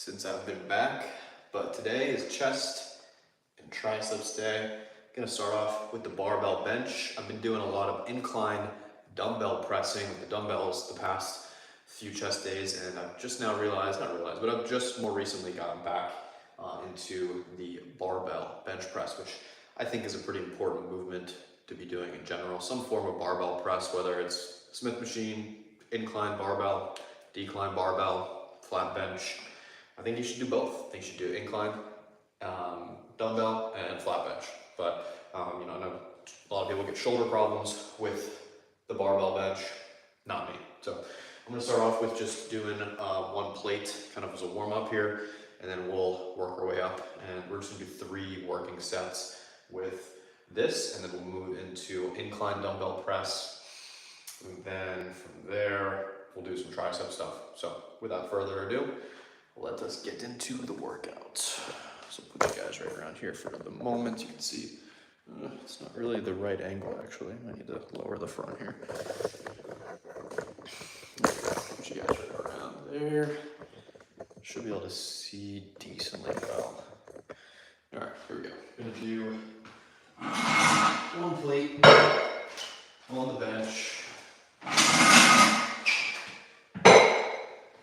since I've been back, but today is chest and triceps day. I'm gonna start off with the barbell bench. I've been doing a lot of incline dumbbell pressing with the dumbbells the past few chest days, and I've just now but I've just more recently gotten back into the barbell bench press, which I think is a pretty important movement to be doing in general. Some form of barbell press, whether it's Smith machine, incline barbell, decline barbell, flat bench. I think you should do both. I think you should do incline dumbbell and flat bench. But I know a lot of people get shoulder problems with the barbell bench, not me. So I'm gonna start off with just doing one plate kind of as a warm up here, and then we'll work our way up, and we're just gonna do 3 working sets with this, and then we'll move into incline dumbbell press, and then from there we'll do some tricep stuff. So without further ado, let us get into the workout. So put you guys right around here for the moment. You can see it's not really the right angle, actually. I need to lower the front here. Put you guys right around there. Should be able to see decently well. All right, here we go. I'm gonna do one plate on the bench.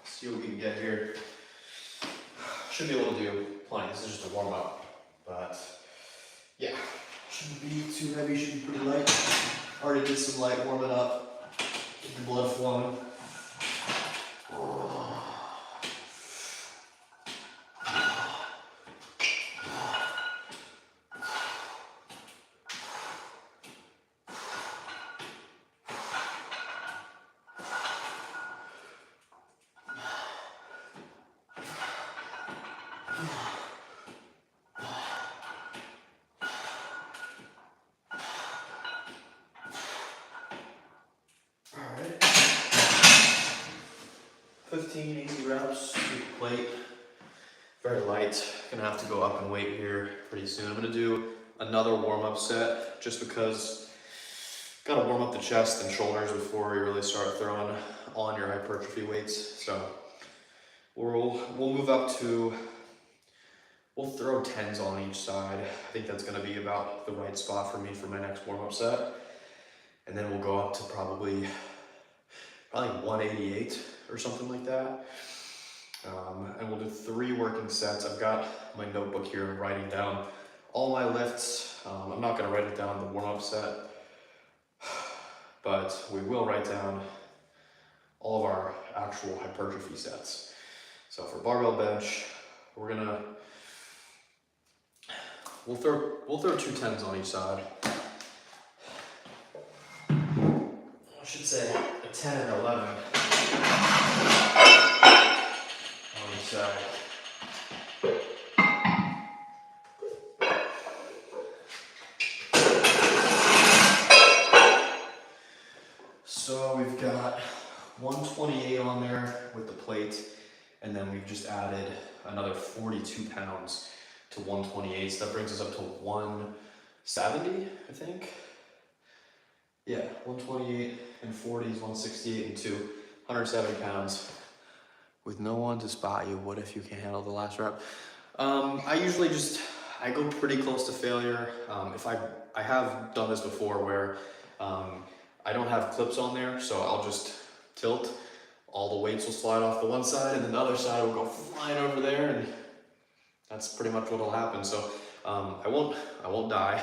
See what we can get here. Should be able to do plenty. This is just a warm up, but yeah, shouldn't be too heavy. Should be pretty light. Already did some light warming up. Get the blood flowing. Alright, 15 easy reps, plate, very light. Gonna have to go up and weight here pretty soon. I'm gonna do another warm-up set just because gotta warm up the chest and shoulders before you really start throwing on your hypertrophy weights. So we'll move up to, we'll throw 10s on each side. I think that's gonna be about the right spot for me for my next warm-up set. And then we'll go up to probably 188 or something like that. And we'll do 3 working sets. I've got my notebook here, I'm writing down all my lifts. I'm not gonna write it down the warm-up set, but we will write down all of our actual hypertrophy sets. So for barbell bench, we'll throw 2 10s on each side. I should say a 10 and 11 on each side. So we've got 128 on there with the plate, and then we've just added another 42 pounds to 128, so that brings us up to 170, I think. Yeah, 128 and 40s, 168 and 2, 170 pounds. With no one to spot you, what if you can't handle the last rep? I usually I go pretty close to failure. If I have done this before where I don't have clips on there, so I'll just tilt. All the weights will slide off the one side, and then the other side will go flying over there, and that's pretty much what'll happen. So I won't die.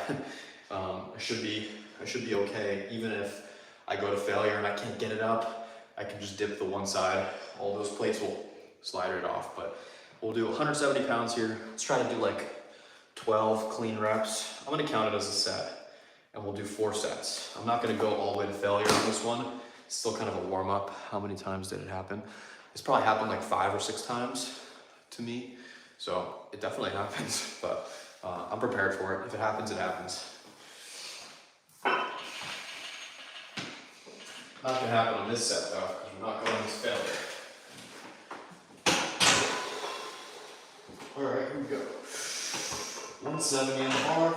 I should be okay. Even if I go to failure and I can't get it up, I can just dip the one side. All those plates will slide it off. But we'll do 170 pounds here. Let's try to do like 12 clean reps. I'm gonna count it as a set, and we'll do 4 sets. I'm not gonna go all the way to failure on this one. It's still kind of a warm up. How many times did it happen? It's probably happened like 5 or 6 times to me. So it definitely happens, but I'm prepared for it. If it happens, it happens. Not gonna happen on this set though, because we're not going to failure. All right, here we go. 170 on the bar.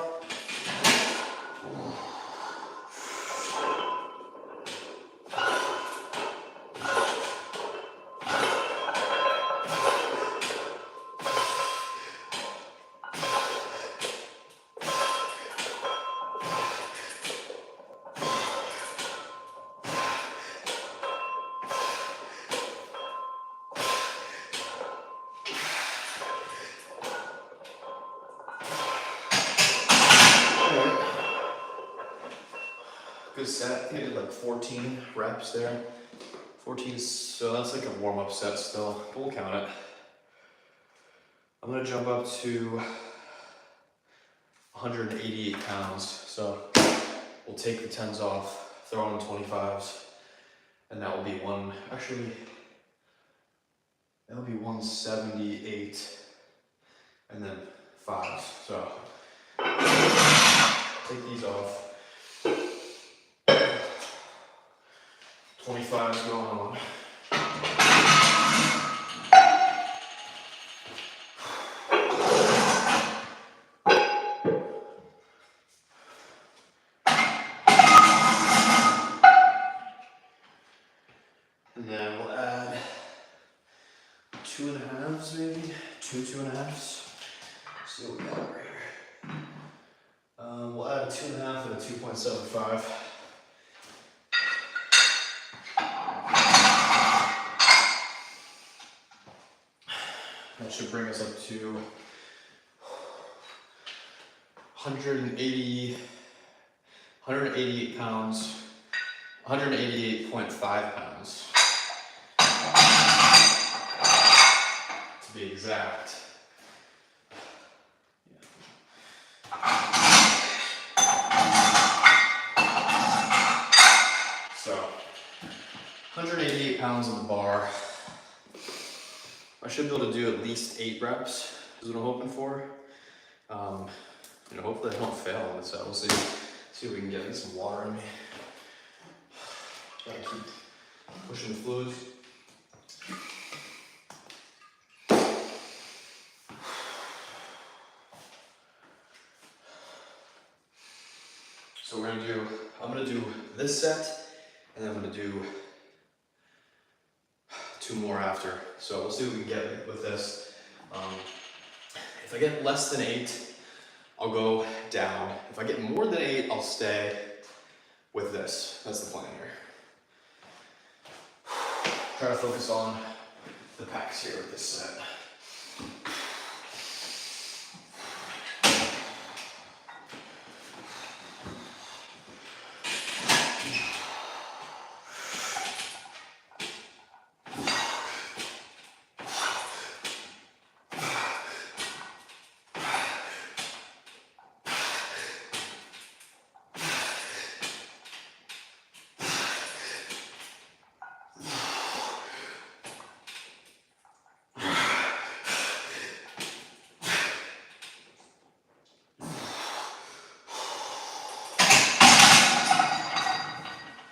good set. I think I did like 14 reps there. 14, so that's like a warm-up set still, but we'll count it. I'm gonna jump up to 188 pounds. So we'll take the 10s off, throw on the 25s, and that will be that'll be 178, and then 5s. So take these off. 25s going on. And then we'll add 2.5s maybe, 2.5s. See what we got right here. We'll add a 2.5 and a 2.75. That should bring us up to 188 pounds, 188.5 pounds. To be exact. So, 188 pounds on the bar. I should be able to do at least 8 reps, is what I'm hoping for. Hopefully I don't fail on this set. We'll see if we can get some water in me. Gotta keep pushing the fluids. So I'm gonna do this set, and then I'm gonna do 2 more after. So we'll see what we can get with this. If I get less than 8, I'll go down. If I get more than 8, I'll stay with this. That's the plan here. Try to focus on the packs here with this set.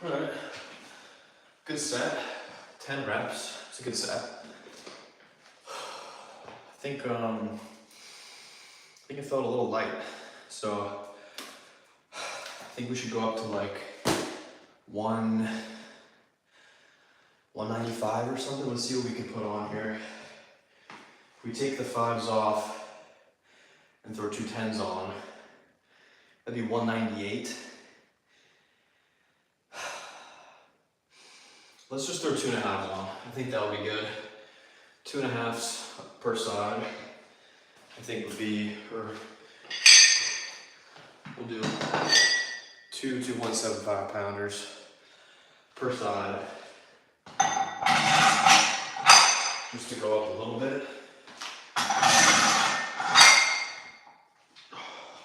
Alright, good set, 10 reps, it's a good set. I think it felt a little light, so I think we should go up to like 195 or something. Let's see what we can put on here. If we take the 5s off and throw 2 10s on, that'd be 198. Let's just throw 2.5s on. I think that'll be good. 2.5s per side. I think would be, we'll do 2 175 pounders per side. Just to go up a little bit.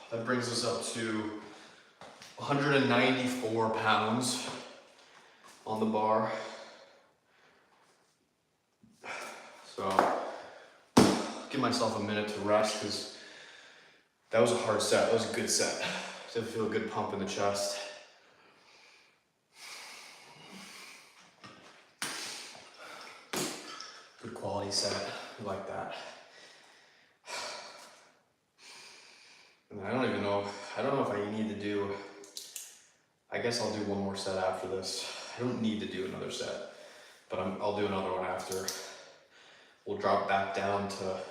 That brings us up to 194 pounds on the bar. So, give myself a minute to rest because that was a hard set. That was a good set. I feel a good pump in the chest. Good quality set. I like that. And I don't know if I need to do, I guess I'll do one more set after this. I don't need to do another set, but I'll do another one after. We'll drop back down to,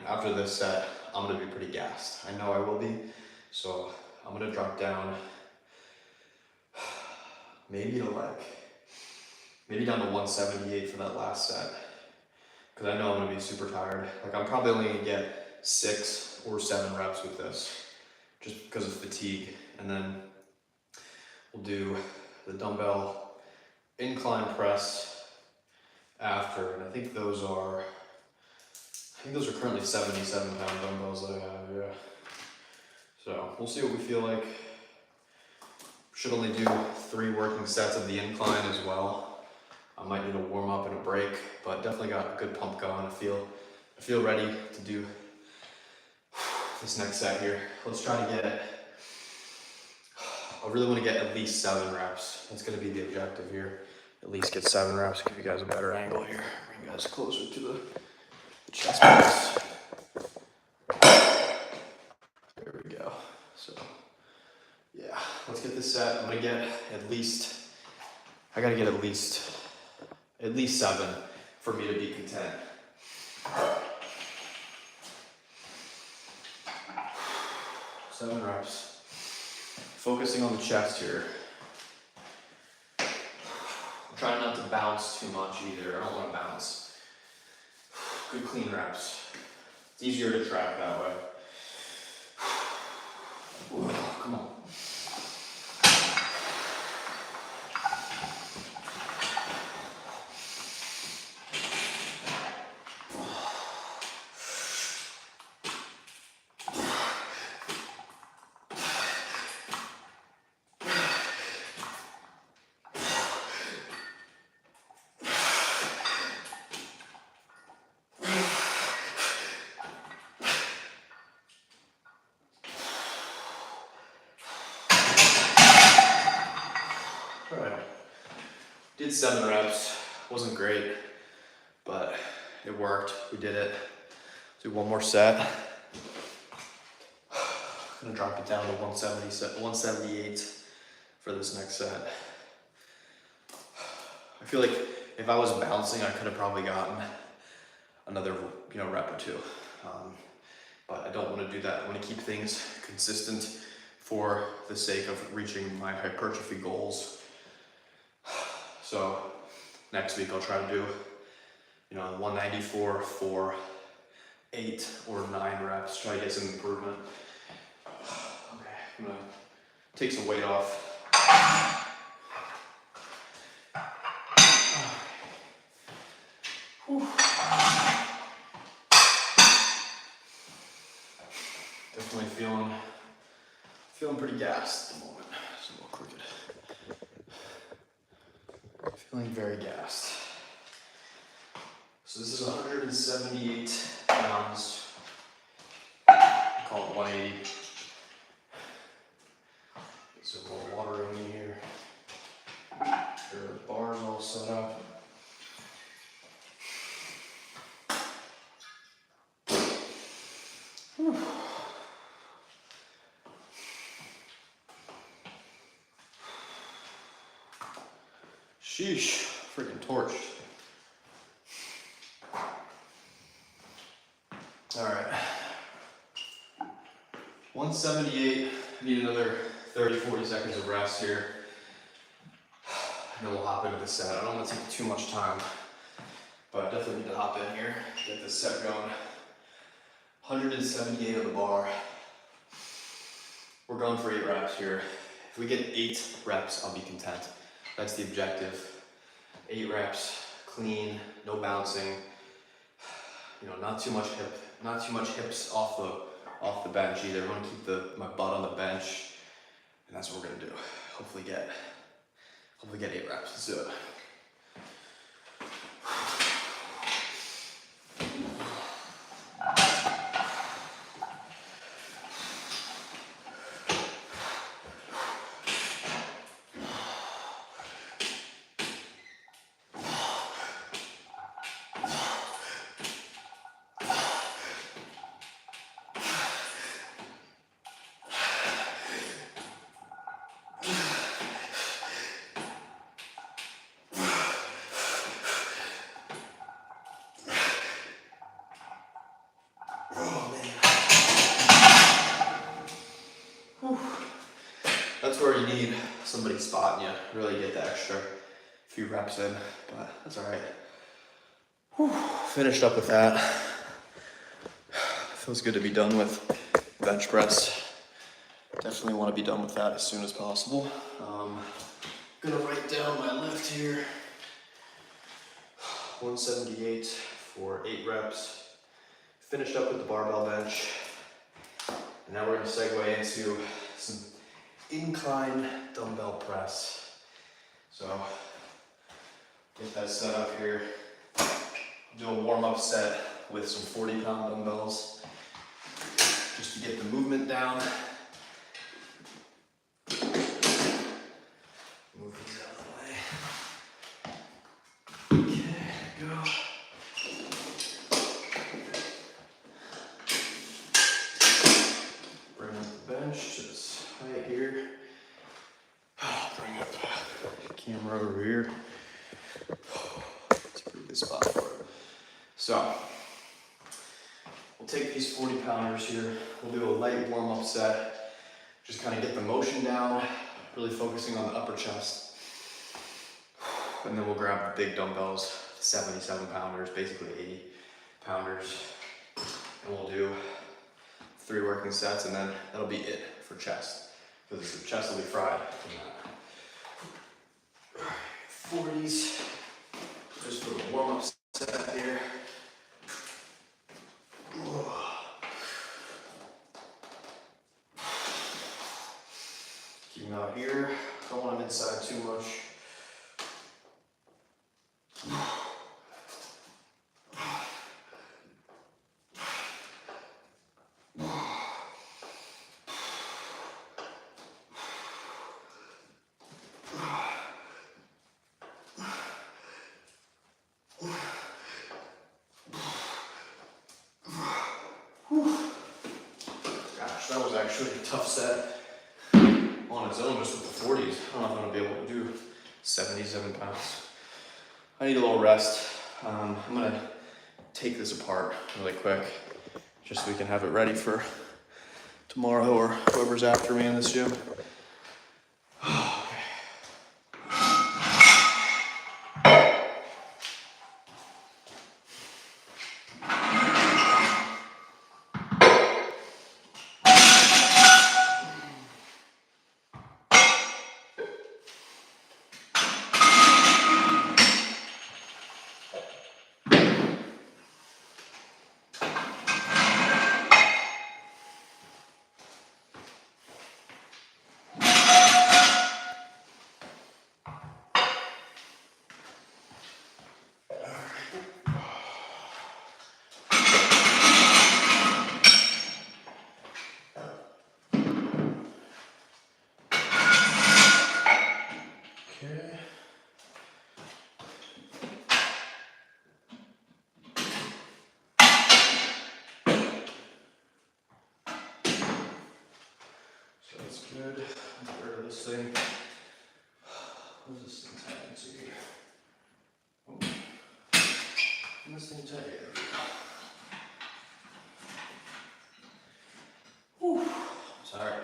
after this set, I'm gonna be pretty gassed. I know I will be, so I'm gonna drop down maybe down to 178 for that last set, because I know I'm gonna be super tired. Like I'm probably only gonna get 6 or 7 reps with this, just because of fatigue, and then we'll do the dumbbell incline press after, and I think those are currently 77-pound dumbbells that I have, yeah. So we'll see what we feel like. Should only do 3 working sets of the incline as well. I might need a warm up and a break, but definitely got a good pump going. I feel ready to do this next set here. Let's try to get, I really want to get at least 7 reps. That's going to be the objective here. At least get 7 reps. Give you guys a better angle here. Bring you guys closer to the chest press. There we go. So yeah, let's get this set. I'm gonna get at least, I gotta get at least 7 for me to be content. 7 reps. Focusing on the chest here. I'm trying not to bounce too much either. I don't want to bounce. Good clean reps. It's easier to track that way. Ooh, come on. Alright, did 7 reps, wasn't great, but it worked, we did it. Let's do one more set. I'm gonna drop it down to 178 for this next set. I feel like if I was bouncing, I could have probably gotten another rep or 2. But I don't want to do that. I want to keep things consistent for the sake of reaching my hypertrophy goals. So next week I'll try to do, 194 for 8 or 9 reps, try to get some improvement. Okay, I'm gonna take some weight off. Whew. Definitely feeling pretty gassed at the moment. It's a little crooked. Feeling very gassed. So this is 178 pounds. I call it 180. Get some more water in me here. Sure, the bar's all set up. Whew. Sheesh, freaking torched. All right, 178, need another 30-40 seconds of rest here. And then we'll hop into the set. I don't want to take too much time, but I definitely need to hop in here, get this set going. 178 on the bar. We're going for 8 reps here. If we get 8 reps, I'll be content. That's the objective. 8 reps, clean, no bouncing. Not too much hips off the bench either. I want to keep my butt on the bench, and that's what we're gonna do. Hopefully get 8 reps. Let's do it. That's where you need somebody spotting you, really get the extra few reps in, but that's all right. Whew. Finished up with that. Feels good to be done with bench press. Definitely want to be done with that as soon as possible. Gonna write down my lift here. 178 for 8 reps. Finished up with the barbell bench. And now we're gonna segue into some incline dumbbell press. So get that set up here. Do a warm-up set with some 40-pound dumbbells just to get the movement down. Move these out of the way. Okay, go. Bring up the bench to this height here. Bring up the camera over here. It's a pretty good spot for it. So, we'll take these 40-pounders here. We'll do a light warm-up set. Just kind of get the motion down, really focusing on the upper chest. And then we'll grab the big dumbbells, 77-pounders, basically 80-pounders. And we'll do 3 working sets, and then that'll be it for chest, because the chest will be fried from that. 40s, just for the warm-up set here. Keep them out here, don't want them inside too much. Gosh, that was actually a tough set on its own, just with the 40s. I don't know if I'm gonna be able to do 77 pounds. I need a little rest. I'm gonna take this apart really quick, just so we can have it ready for tomorrow or whoever's after me in this gym. That's good. Get rid of this thing. What does this thing tie into? Oh. And this thing tie. There we go. Whew. Sorry.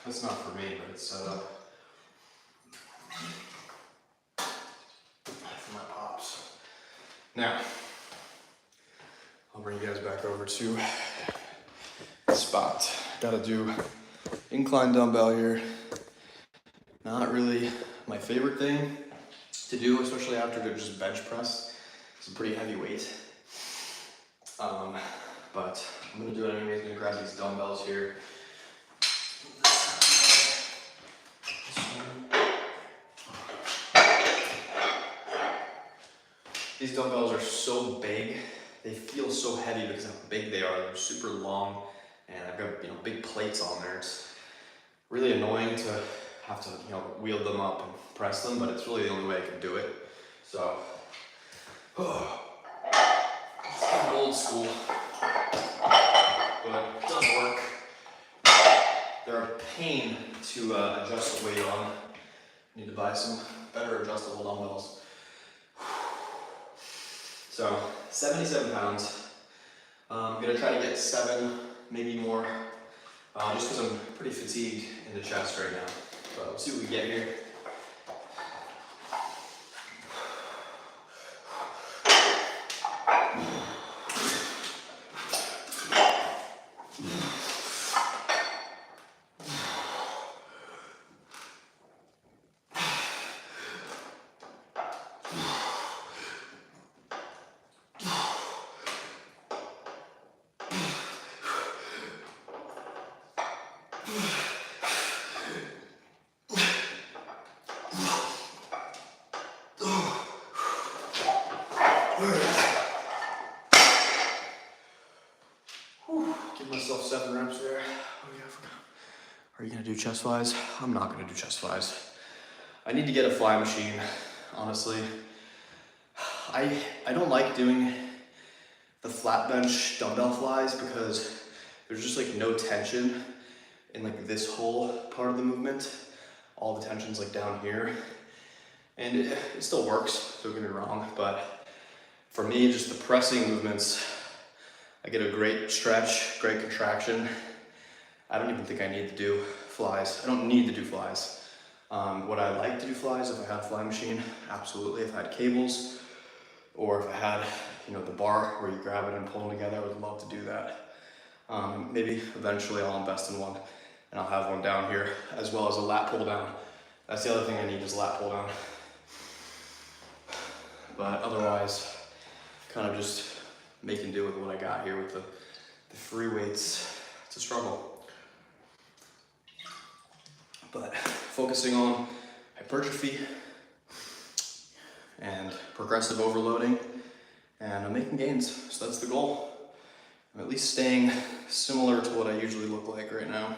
That's not for me, but it's set up for my pops. Now, I'll bring you guys back over to the spot. Gotta do incline dumbbell here. Not really my favorite thing to do, especially after just bench press. It's a pretty heavy weight. But I'm gonna do it anyways. I'm gonna grab these dumbbells here. These dumbbells are so big, they feel so heavy because of how big they are. They're super long, and I've got big plates on there. It's really annoying to have to wheel them up and press them, but it's really the only way I can do it. So, it's kind of old school, but it does work. They're a pain to adjust the weight on. Need to buy some better adjustable dumbbells. So 77 pounds. I'm gonna try to get 7, maybe more, just because I'm pretty fatigued in the chest right now. But we'll see what we get here. Give myself 7 reps there. Are you gonna do chest flies? I'm not gonna do chest flies. I need to get a fly machine, honestly. I don't like doing the flat bench dumbbell flies because there's just like no tension in like this whole part of the movement. All the tension's like down here. And it still works, don't get me wrong, but for me, just the pressing movements, I get a great stretch, great contraction. I don't even think I need to do flies. I don't need to do flies. Would I like to do flies if I had a fly machine? Absolutely. If I had cables, or if I had, you know, the bar where you grab it and pull them together, I would love to do that. Maybe eventually I'll invest in one, and I'll have one down here, as well as a lat pull down. That's the other thing I need, is lat pull down. But otherwise, kind of just making do with what I got here with the free weights. It's a struggle. But focusing on hypertrophy and progressive overloading, and I'm making gains, so that's the goal. I'm at least staying similar to what I usually look like right now.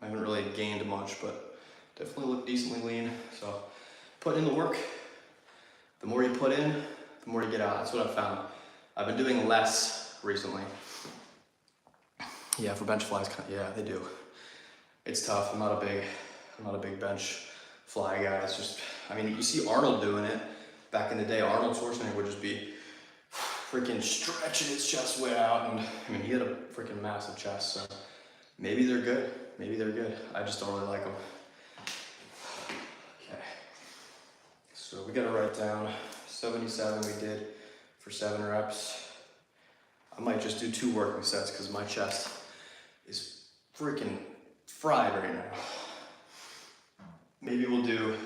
I haven't really gained much, but definitely look decently lean, so put in the work. The more you put in, the more you get out. That's what I've found. I've been doing less recently. Yeah, for bench flies, yeah, they do. It's tough. I'm not a big bench fly guy. It's just, I mean, you see Arnold doing it. Back in the day, Arnold Schwarzenegger would just be freaking stretching his chest way out, and I mean, he had a freaking massive chest, so maybe they're good. Maybe they're good. I just don't really like them. Okay. So we gotta write down 77 we did for 7 reps. I might just do 2 working sets because my chest is freaking fried right now. Maybe we'll do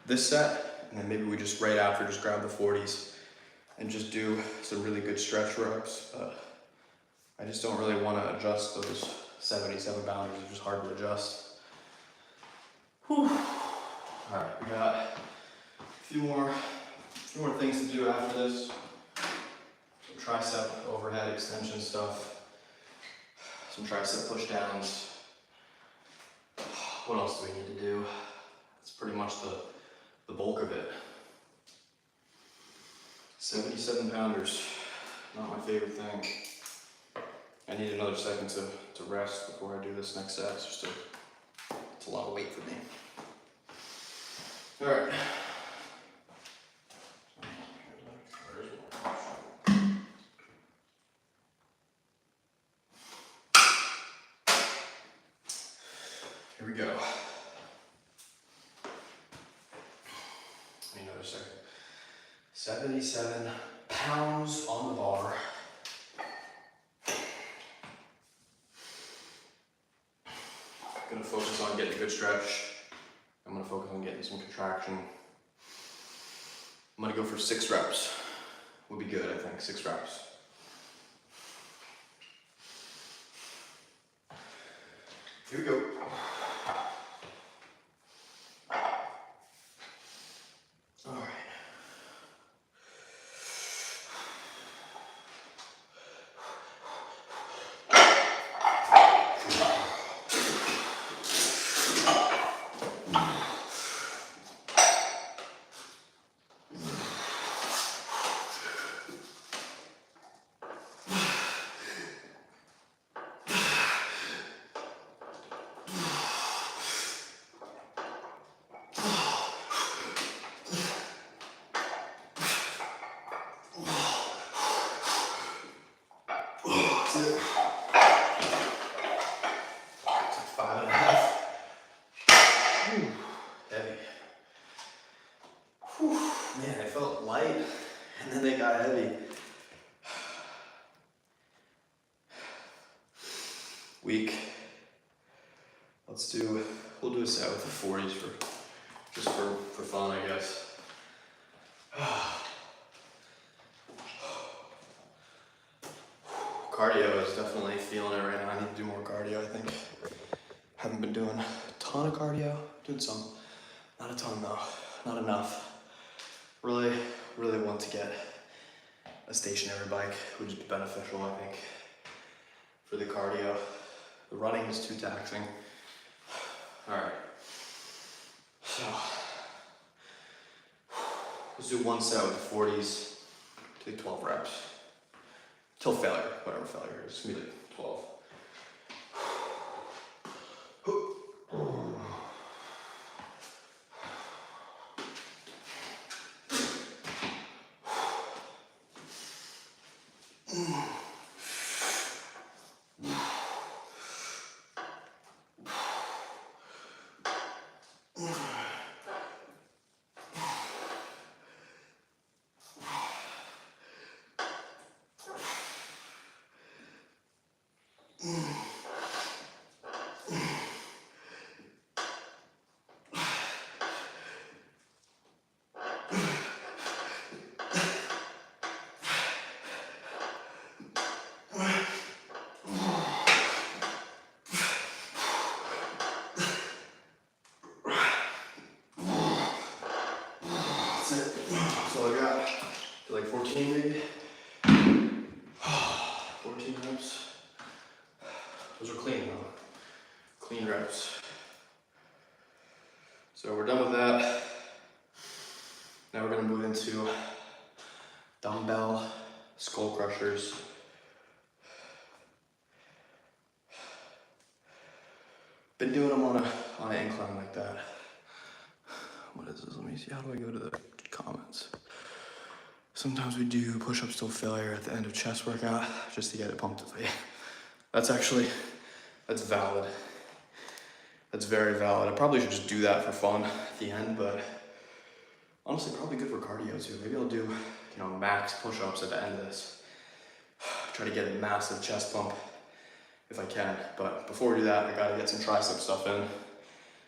this set, and then maybe we just right after just grab the 40s and just do some really good stretch reps. I just don't really want to adjust those 77 boundaries. It's just hard to adjust. Whew. All right, we got a few more things to do after this. Some tricep overhead extension stuff. Some tricep push downs. What else do we need to do? That's pretty much the bulk of it. 77 pounders, not my favorite thing. I need another second to rest before I do this next set. It's a lot of weight for me. All right. Here we go. Give me another second. 77 pounds on the bar. I'm gonna focus on getting a good stretch. I'm gonna focus on getting some contraction. I'm gonna go for 6 reps. Would be good, I think, 6 reps. Here we go. All right. Man, I felt light, and then they got heavy. Weak. We'll do a set with the 40s just for fun, I guess. Cardio is definitely feeling it right now. I need to do more cardio, I think. Haven't been doing a ton of cardio. Doing some, not a ton though, not enough. Really want to get a stationary bike, which would be beneficial, I think, for the cardio. The running is too taxing. All right, so let's do one set with the 40s, take 12 reps, till failure, whatever failure is, it's gonna be like 12. That's all I got. Do like 14 maybe? 14 reps. Those are clean though. Clean reps. So we're done with that. Now we're gonna move into dumbbell skull crushers. Been doing them on an incline like that. What is this? Let me see. How do I go to the comments? Sometimes we do push-ups till failure at the end of chest workout just to get it pumped up. That's valid. That's very valid. I probably should just do that for fun at the end, but honestly, probably good for cardio too. Maybe I'll do, max push-ups at the end of this. Try to get a massive chest pump if I can. But before we do that, I gotta get some tricep stuff in.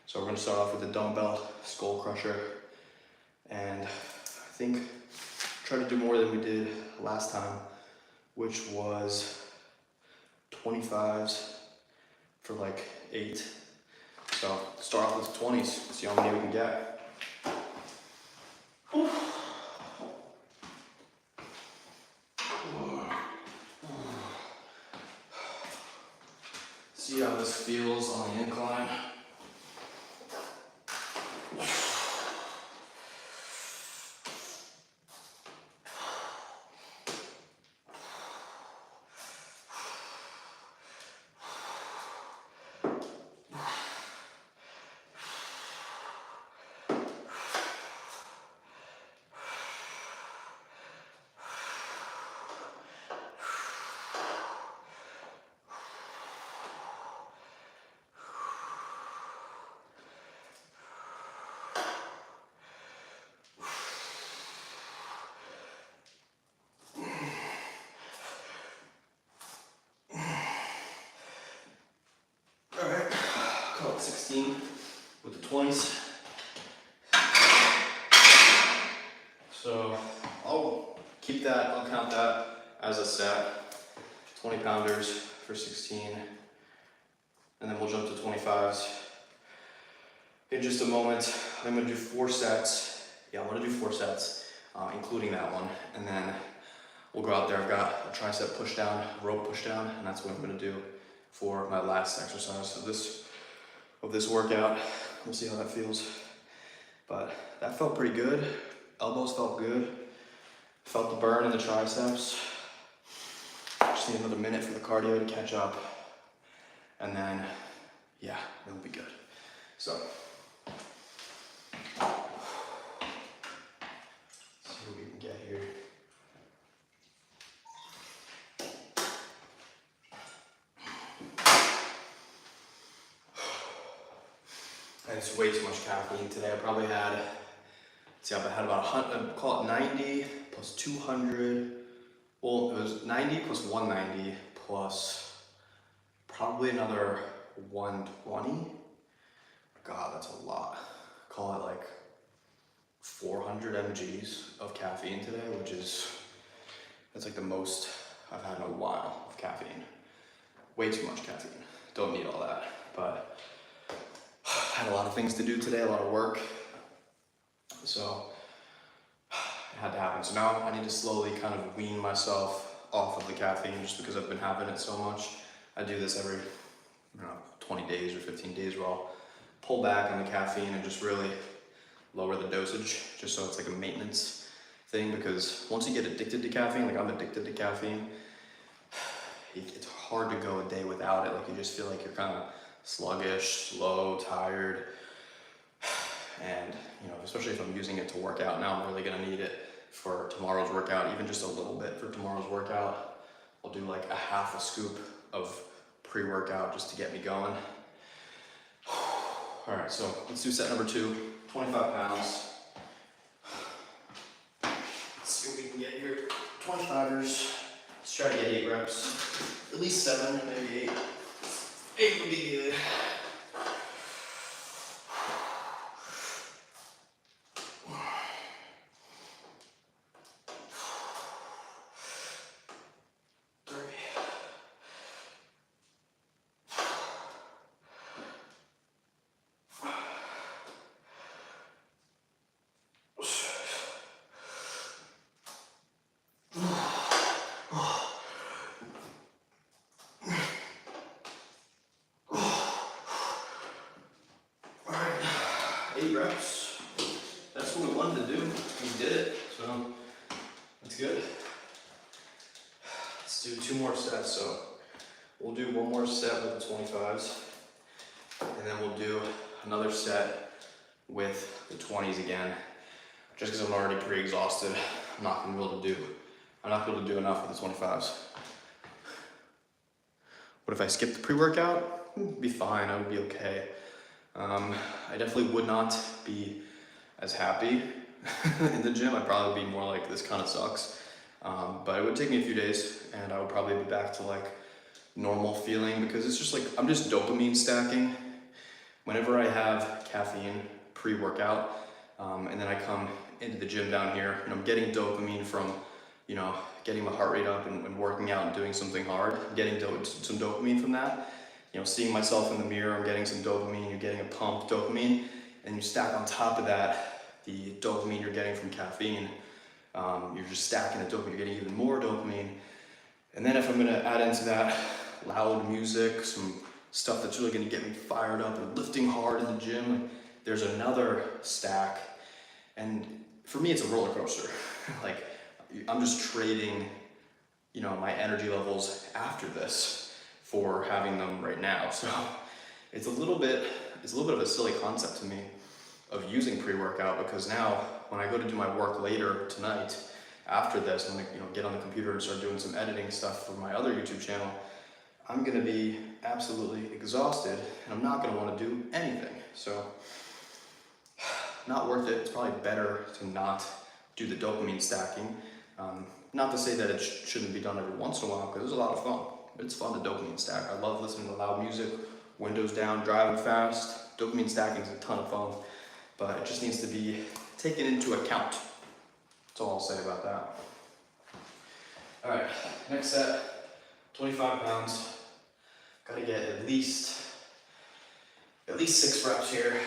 So we're gonna start off with the dumbbell skull crusher. And I think try to do more than we did last time, which was 25s for like 8. So start off with the 20s, see how many we can get. See how this feels on the incline. All right, call it 16 with the 20s. So I'll count that as a set. 20 pounders for 16. And then we'll jump to 25s. In just a moment, I'm gonna do 4 sets. Yeah, I'm gonna do 4 sets, including that one. And then we'll go out there. I've got a tricep push down, rope push down, and that's what I'm gonna do for my last exercise of this workout. We'll see how that feels. But that felt pretty good. Elbows felt good. Felt the burn in the triceps. Just need another minute for the cardio to catch up. And then, yeah, it'll be good. So, let's see what we can get here. And it's way too much caffeine today. I probably had see, I had about 100, call it 90 plus 200. Well, it was 90 plus 190 plus probably another 120. God, that's a lot. Call it like 400 mgs of caffeine today, that's like the most I've had in a while of caffeine. Way too much caffeine. Don't need all that, but I had a lot of things to do today, a lot of work. So it had to happen. So now I need to slowly kind of wean myself off of the caffeine just because I've been having it so much. I do this every 20 days or 15 days where I'll pull back on the caffeine and just really lower the dosage just so it's like a maintenance thing, because once you get addicted to caffeine, like I'm addicted to caffeine, it's hard to go a day without it. Like you just feel like you're kind of sluggish, slow, tired. And especially if I'm using it to work out, now I'm really gonna need it for tomorrow's workout, even just a little bit for tomorrow's workout. I'll do like a half a scoop of pre-workout just to get me going. All right, so let's do set number 2, 25 pounds. Let's see what we can get here. 25ers, let's try to get 8 reps. At least 7, maybe 8. 8 would be good. Reps. That's what we wanted to do. We did it, so that's good. Let's do 2 more sets. So we'll do 1 more set with the 25s, and then we'll do another set with the 20s again. Just because I'm already pretty exhausted, I'm not gonna be able to do enough with the 25s. What if I skip the pre-workout? It'd be fine. I would be okay. I definitely would not be as happy in the gym. I'd probably be more like, this kind of sucks. But it would take me a few days and I would probably be back to like normal feeling, because it's just like, I'm just dopamine stacking. Whenever I have caffeine pre-workout, and then I come into the gym down here, and I'm getting dopamine from, getting my heart rate up and working out and doing something hard, getting some dopamine from that. Seeing myself in the mirror, I'm getting some dopamine, you're getting a pump dopamine, and you stack on top of that the dopamine you're getting from caffeine. You're just stacking the dopamine, you're getting even more dopamine. And then if I'm gonna add into that loud music, some stuff that's really gonna get me fired up and lifting hard in the gym, there's another stack. And for me, it's a roller coaster. Like, I'm just trading, my energy levels after this for having them right now. So it's a little bit of a silly concept to me of using pre-workout, because now when I go to do my work later tonight, after this, I'm gonna get on the computer and start doing some editing stuff for my other YouTube channel. I'm gonna be absolutely exhausted and I'm not gonna wanna do anything. So not worth it. It's probably better to not do the dopamine stacking. Not to say that it shouldn't be done every once in a while, because it's a lot of fun. It's fun to dopamine stack. I love listening to loud music, windows down, driving fast. Dopamine stacking is a ton of fun, but it just needs to be taken into account. That's all I'll say about that. All right, next set, 25 pounds. Gotta get at least 6 reps here.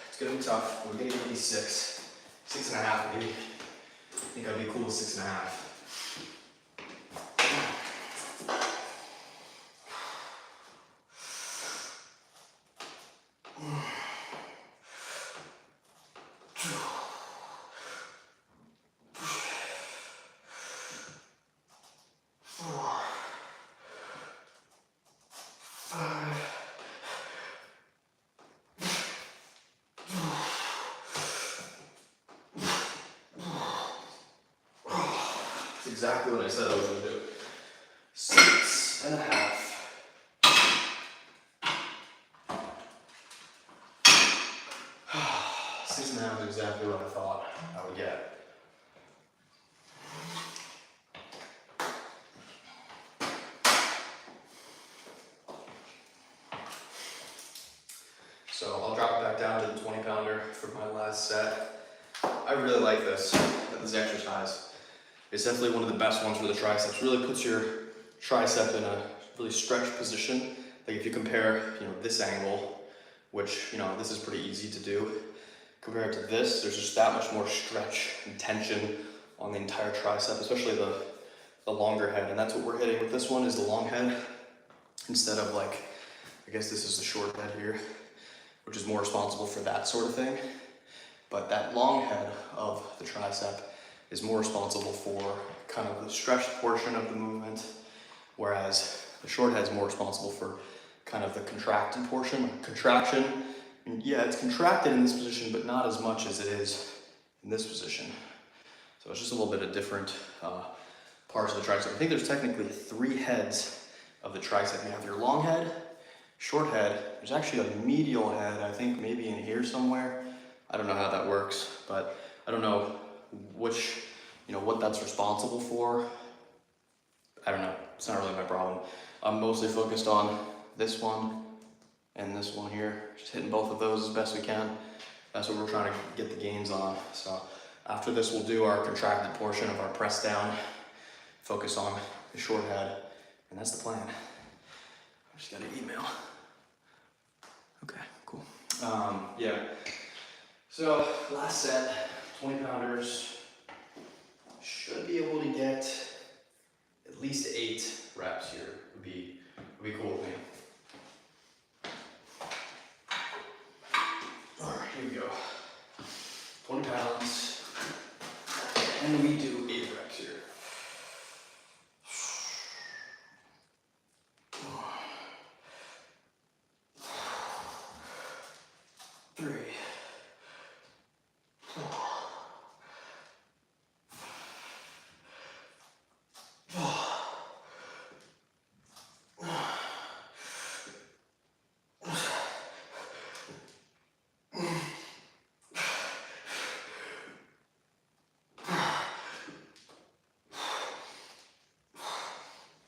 It's gonna be tough. We're gonna get at least 6, 6.5 maybe. I think I'd be cool with 6.5. Exactly what I said I was going to do. 6.5. 6.5 is exactly what I thought I would last set. I really like this exercise. It's definitely one of the best ones for the triceps. Really puts your tricep in a really stretched position. Like if you compare, this angle, which, this is pretty easy to do, compared to this, there's just that much more stretch and tension on the entire tricep, especially the longer head. And that's what we're hitting with this one, is the long head, instead of like, I guess this is the short head here, which is more responsible for that sort of thing. But that long head of the tricep is more responsible for kind of the stretched portion of the movement, whereas the short head is more responsible for kind of the contracted portion, like contraction. And yeah, it's contracted in this position, but not as much as it is in this position. So it's just a little bit of different parts of the tricep. I think there's technically 3 heads of the tricep. You have your long head, short head. There's actually a medial head, I think maybe in here somewhere. I don't know how that works, but I don't know which, what that's responsible for. I don't know, it's not really my problem. I'm mostly focused on this one and this one here, just hitting both of those as best we can. That's what we're trying to get the gains on. So after this, we'll do our contracted portion of our press down, focus on the short head, and that's the plan. I just got an email. Okay, cool. Yeah. So last set, 20 pounders. Should be able to get at least 8 reps here. Would be cool with me. All right, here we go. 20 pounds, and we do 8 reps here. 3, 4, 5.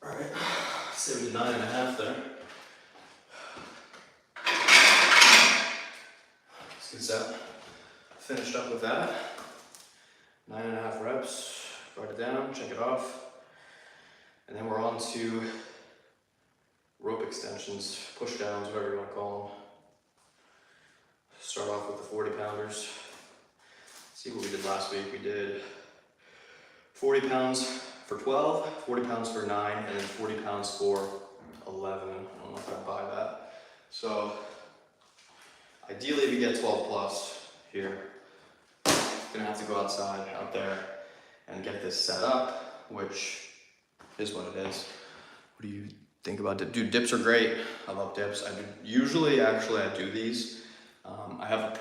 Alright, say we did 9.5 there. That's a good set. Finished up with that. 9.5 reps. Write it down, check it off. And then we're on to rope extensions, push downs, whatever you want to call them. Start off with the 40 pounders. See what we did last week. We did 40 pounds for 12, 40 pounds for 9, and then 40 pounds for 11. I don't know if I buy that. So ideally we get 12 plus here. Gonna have to go outside, out there, and get this set up, which is what it is. What do you think about it? Dude, dips are great. I love dips. I do these. I have a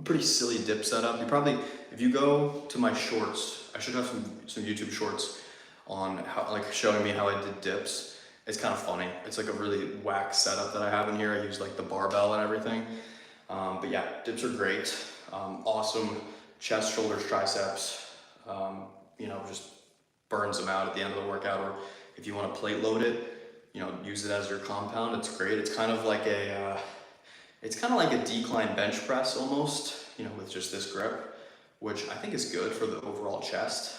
pretty silly dip setup. You probably, if you go to my shorts, I should have some YouTube shorts on how, like, showing me how I did dips. It's kind of funny. It's like a really whack setup that I have in here. I use like the barbell and everything. But yeah, dips are great. Awesome chest, shoulders, triceps. Just burns them out at the end of the workout. Or if you want to plate load it, use it as your compound. It's great. It's kind of like a decline bench press almost, with just this grip, which I think is good for the overall chest.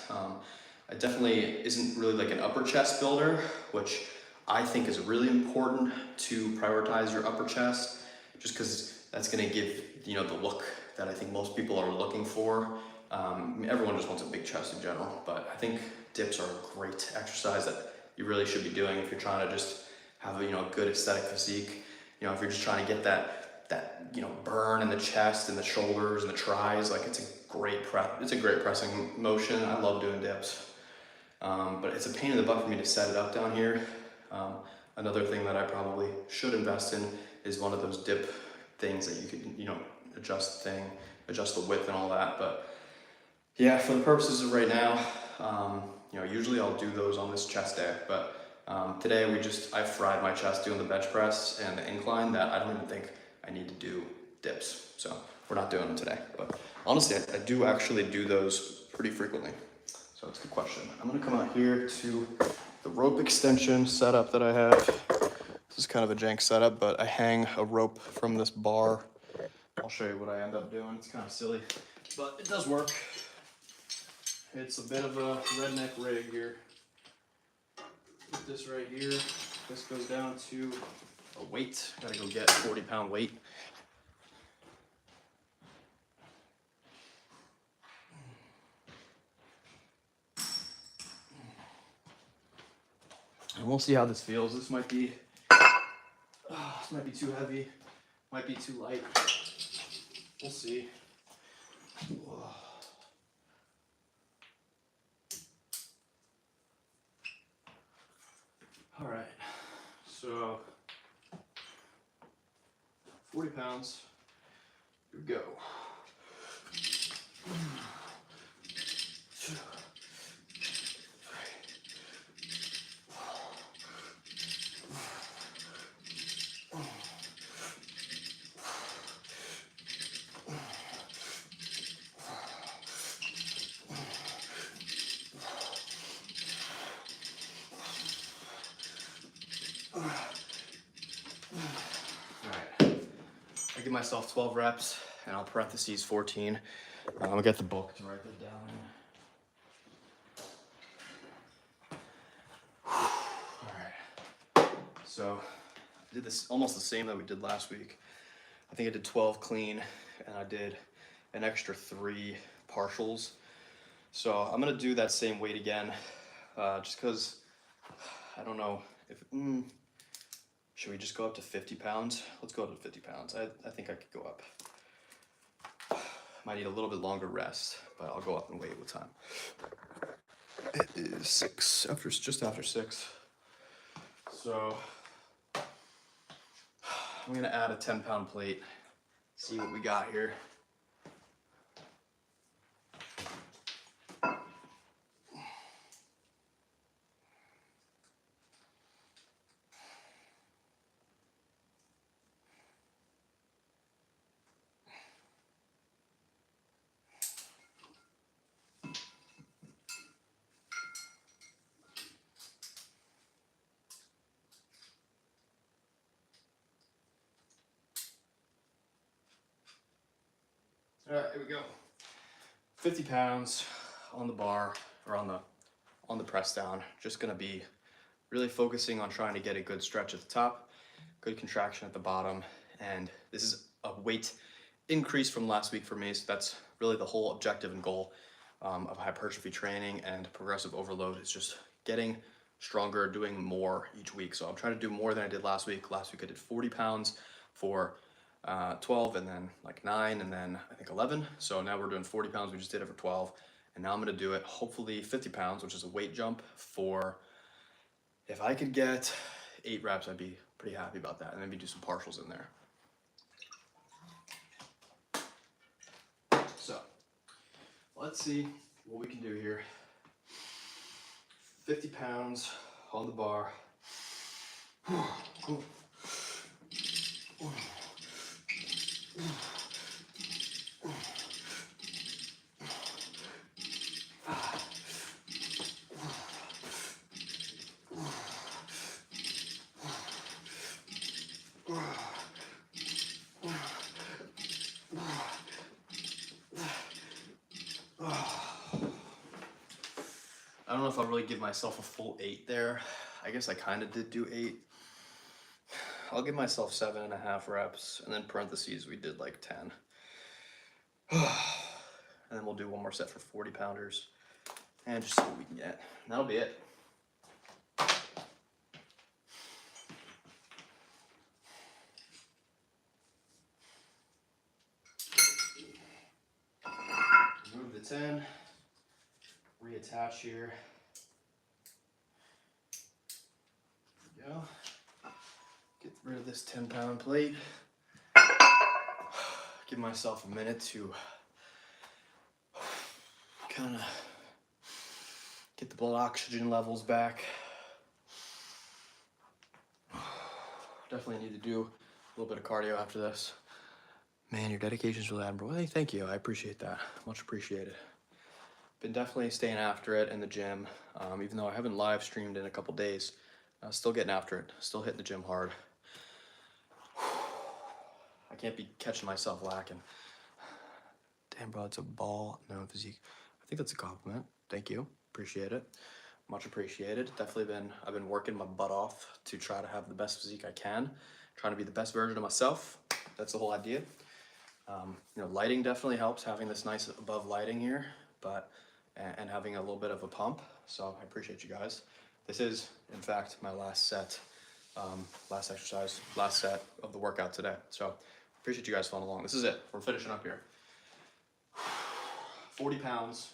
It definitely isn't really like an upper chest builder, which I think is really important to prioritize your upper chest, just because that's going to give, the look that I think most people are looking for. Everyone just wants a big chest in general, but I think dips are a great exercise that you really should be doing if you're trying to just have a good aesthetic physique. If you're just trying to get that burn in the chest and the shoulders and the tris, like it's a great pressing motion. I love doing dips, but it's a pain in the butt for me to set it up down here. Another thing that I probably should invest in is one of those dip things that you could adjust the width and all that. But yeah, for the purposes of right now, usually I'll do those on this chest day, but today I fried my chest doing the bench press and the incline that I don't even think I need to do dips. So we're not doing them today, but honestly, I do actually do those pretty frequently. So it's a good question. I'm gonna come out here to the rope extension setup that I have. This is kind of a jank setup, but I hang a rope from this bar I'll show you what I end up doing. It's kind of silly, but it does work. It's a bit of a redneck rig here. Put this right here. This goes down to a weight. Gotta go get 40-pound weight. And we'll see how this feels. This might be too heavy, might be too light. We'll see. All right, so 40 pounds, here we go. I give myself 12 reps, and I'll parentheses 14. I'm gonna get the book to write that down. All right. So I did this almost the same that we did last week. I think I did 12 clean, and I did an extra 3 partials. So I'm gonna do that same weight again, just because I don't know if. Should we just go up to 50 pounds? Let's go up to 50 pounds. I think I could go up. Might need a little bit longer rest, but I'll go up and weight with time. It is 6, just after 6. So I'm gonna add a 10-pound plate, see what we got here. All right, here we go. 50 pounds on the bar, or on the press down. Just gonna be really focusing on trying to get a good stretch at the top, good contraction at the bottom, and this is a weight increase from last week for me, so that's really the whole objective and goal of hypertrophy training and progressive overload, is just getting stronger, doing more each week. So I'm trying to do more than I did last week. Last week I did 40 pounds for 12, and then like 9, and then I think 11. So now we're doing 40 pounds. We just did it for 12, and now I'm gonna do it hopefully 50 pounds, which is a weight jump for, if I could get 8 reps, I'd be pretty happy about that, and maybe do some partials in there. So let's see what we can do here. 50 pounds on the bar. I don't know if I'll really give myself a full 8 there. I guess I kind of did do 8. I'll give myself 7.5 reps, and then parentheses, we did like 10. And then we'll do one more set for 40 pounders, and just see what we can get. And that'll be it. Remove the 10, reattach here. There we go. Get rid of this 10-pound plate. Give myself a minute to kind of get the blood oxygen levels back. Definitely need to do a little bit of cardio after this. Man, your dedication is really admirable. Hey, thank you. I appreciate that. Much appreciated. Been definitely staying after it in the gym, even though I haven't live streamed in a couple days. Still getting after it. Still hitting the gym hard. I can't be catching myself lacking. Damn, bro, it's a ball. No, physique. I think that's a compliment. Thank you. Appreciate it. Much appreciated. I've been working my butt off to try to have the best physique I can. Trying to be the best version of myself. That's the whole idea. You know, lighting definitely helps, having this nice above lighting here, but, and having a little bit of a pump. So I appreciate you guys. This is, in fact, my last set, last exercise, last set of the workout today. So appreciate you guys following along. This is it. We're finishing up here. 40 pounds,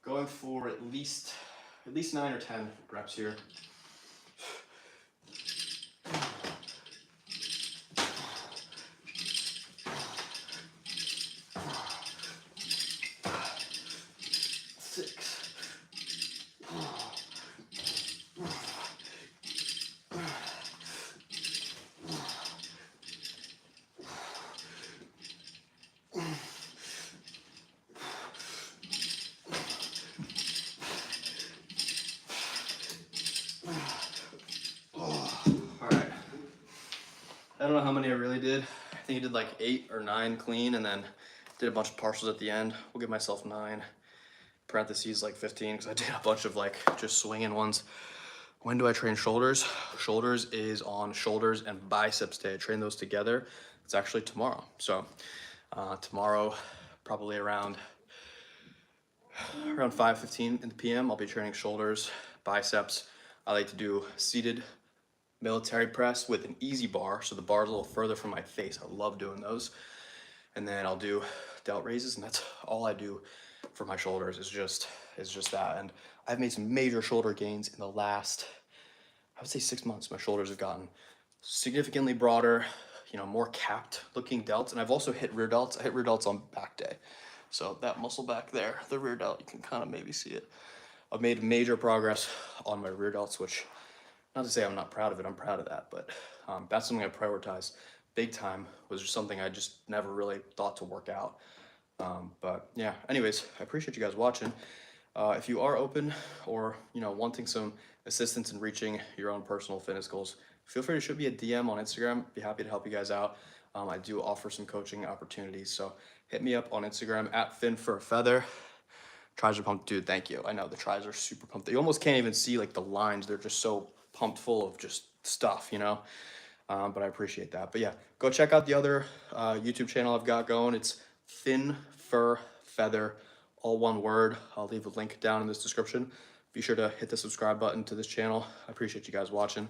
going for at least 9 or 10 reps here. I don't know how many I really did. I think I did like 8 or 9 clean and then did a bunch of partials at the end. We'll give myself 9, parentheses like 15, because I did a bunch of like just swinging ones. When do I train shoulders? Shoulders is on shoulders and biceps day. I train those together. It's actually tomorrow. So tomorrow, probably around 5:15 in the PM, I'll be training shoulders, biceps. I like to do seated military press with an easy bar, so the bar's a little further from my face. I love doing those. And then I'll do delt raises, and that's all I do for my shoulders is just that. And I've made some major shoulder gains in the last, I would say 6 months. My shoulders have gotten significantly broader, you know, more capped looking delts. And I've also hit rear delts. I hit rear delts on back day. So that muscle back there, the rear delt, you can kind of maybe see it. I've made major progress on my rear delts, which, not to say I'm not proud of it, I'm proud of that, but that's something I prioritize big time. Was just something I just never really thought to work out. But yeah, anyways, I appreciate you guys watching. If you are open or, you know, wanting some assistance in reaching your own personal fitness goals, feel free to shoot me a DM on Instagram. Be happy to help you guys out. I do offer some coaching opportunities, so hit me up on Instagram at FinFurFeather. Tries are pumped, dude. Thank you. I know the tries are super pumped. You almost can't even see like the lines. They're just so pumped full of just stuff, you know. But I appreciate that. But yeah, go check out the other YouTube channel I've got going. It's FinFurFeather, all one word. I'll leave a link down in this description. Be sure to hit the subscribe button to this channel. I appreciate you guys watching.